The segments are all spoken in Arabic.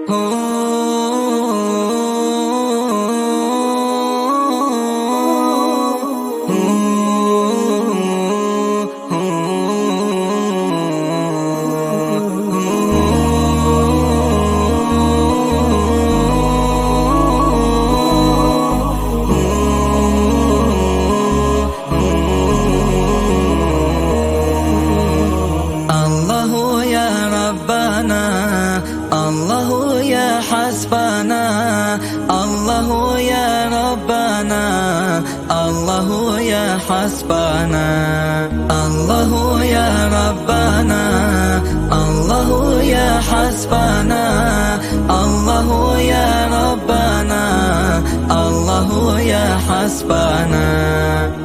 الله يا حسبنا، الله يا ربنا، الله يا حسبنا، الله يا ربنا، الله يا حسبنا، الله يا ربنا، الله يا حسبنا.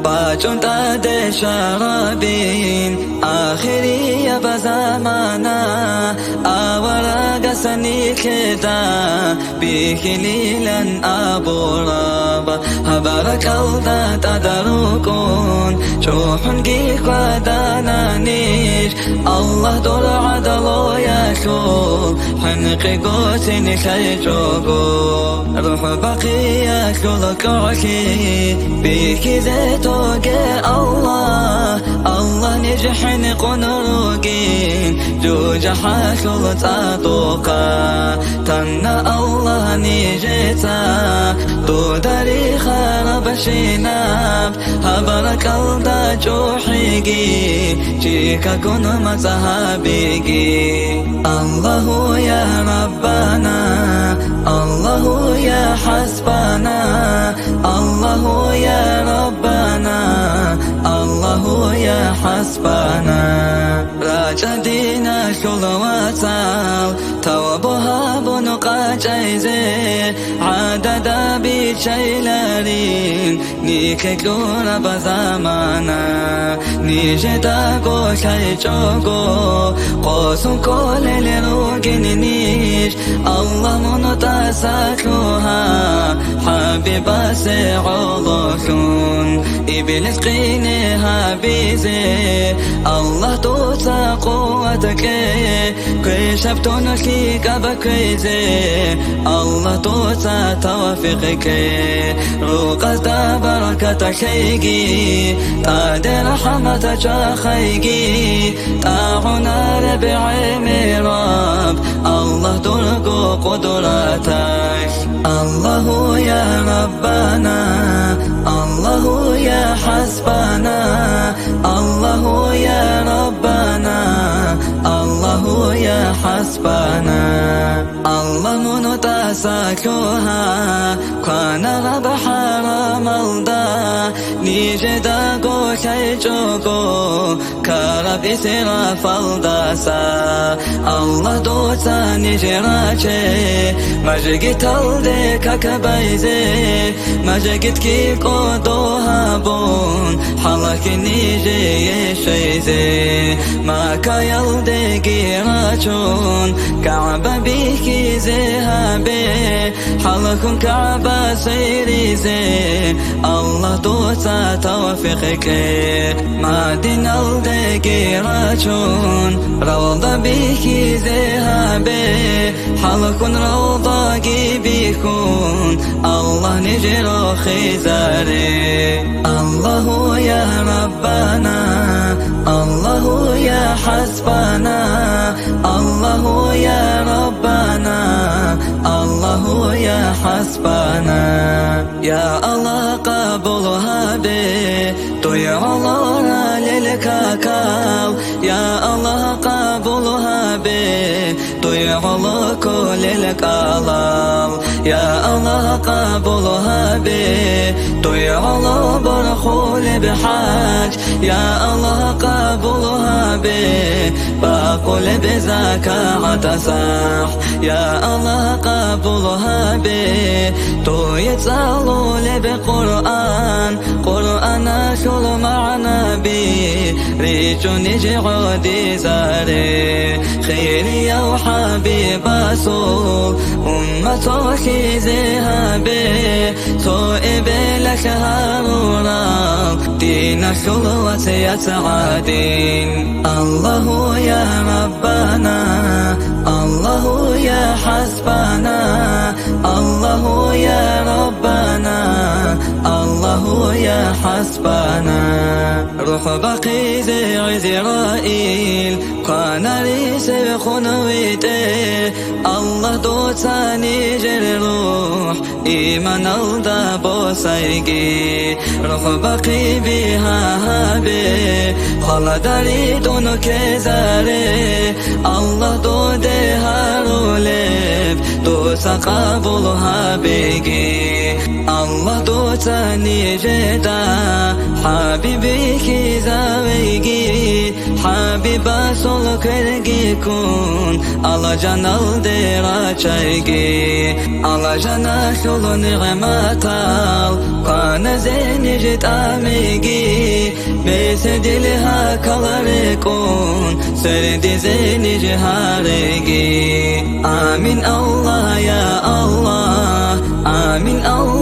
باجون تاد شرابين آخري يا بزمانا أورا سني كدا بكليلا أبورابا هبارك الله تدركون شوح جيك ودانانيش الله دور عدلو يشوف حنقي قوتين خيجوكو روح بقية كلك عكي بيك ذاتوك الله الله نجحن قنروكين جوج حاكل تاتوقا تنا الله نجتا دو داري خرب شناب هبرك الله جوحيكي جيكا كن مذهبيكي الله يا ربنا، الله يا حسبنا، الله يا ربنا، الله يا حسبنا. راجع دينا كل واتال توبها بنقا جايزي عدد بيشيلارين نيكي كلونا بزمانا نيجي قو شاي جوكو قوسن كل لروجين نيش الله منو ساكوها حبيبا سيعوضكم إبليس قينها بيزي الله توتا قوتك كي شبتون كيك بكيزي الله توتا توفيقك روقة بركة خيجي تاد رحمة خيجي تعونا ربعي ميراب الله تلقو قدراتك الله يا ربنا، الله يا حسبنا، الله يا ربنا، الله يا حسبنا. الله منو تساكوها كان ربح رمضا نيجدا قو شيجوكو كرب إسرا فالداسا الله دوتا نجراجي مجيت الديك كبايزي مجيت كيكو دوها بون حلق نيجي شيزي ما كيلديك راجون كعبة بيكي زهابي حلق كعبة سيري زي الله دوتا توفيقك ما دين الديك راجون روضة بيكي زهابي حلق روضة بيكون الله نجرو خزاري الله يا ربنا، الله يا حسبنا، الله يا ربنا، الله يا حسبنا. يا الله قبولها بي طيع الله للكاكاو يا الله قبولها بي طيع الله كل الكلام يا الله قبولها بي طيع الله برخول بحاج يا الله قبولها بي بقول بزكاة صح يا الله قبولها بي تو يتصلوا بقرآن قرآن شل معنا بي ريجو نجي عودي زاري خيري يا وحبيب رسول أمة خيزي هابي صوئب لك هارونا دين خلوة يتعادين الله يا ربنا الله يا حسبنا الله يا ربنا الله يا حسبنا روح بقي زي عزرائيل كان لي سبخون ويته الله دوتاني جل روح إيمان الدابو سيجي روح بقي بها هابي خلد لي دون كزاري الله دو دهار ولب دو سقابلها بيجي الله دو تاني جدا حبيبي كزاويجي حبيبا سولك الجيكون الله جنال ديرا شايجي الله جنا شلو نعمتال كان زين جت أميجي بسدلها كلاركون سردي زين جهارجي آمين الله يا الله آمين الله